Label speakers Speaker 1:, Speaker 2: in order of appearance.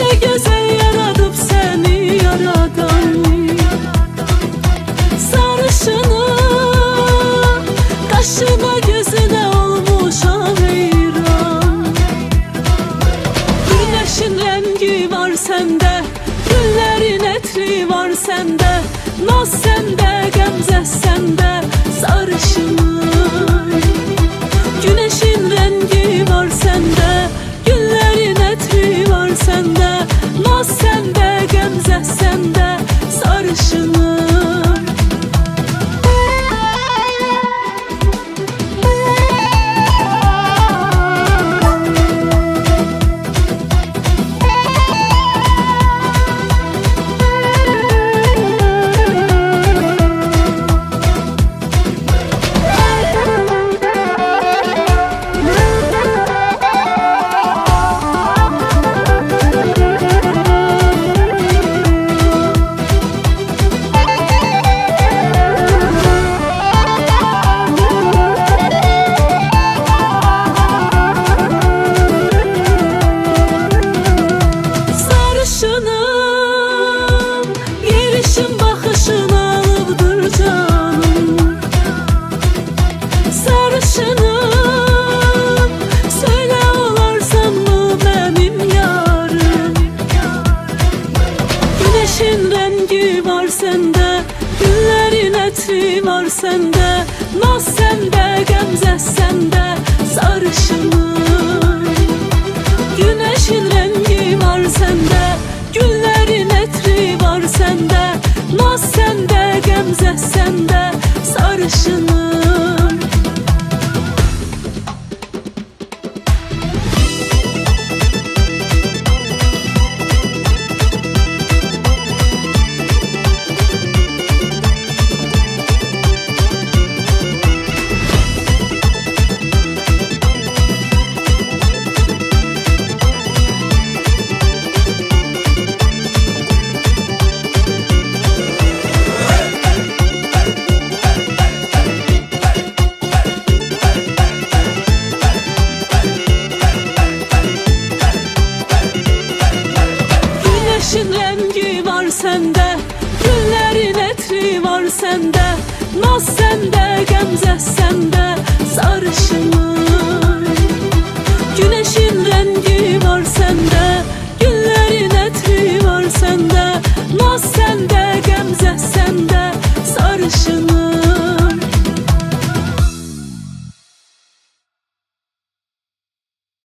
Speaker 1: Ne güzel yaratıp seni yaradan, sarışını kaşına gözüne olmuşam heyran. Güneşin rengi var sende, güllerin etri var sende, naz sende, gemze sende, sarışını. Güneşin rengi var sende, güllerin etri var sende, naz sende, gemze sende, sarışını. Yerişin bakışın alıbdır canım, sarışınım. Söyle olarsan mı benim yarım? Güneşin rengi var sende, güllerin etri var sende, naz sende, gemze sende, sarışınım. Güneşin rengi var sende, güllerin etri var sende, naz sende, gemze sende, sarışınım. Güneşin rengi var sende, güllerin etri var sende, naz sende, gemze sende, sarışınım.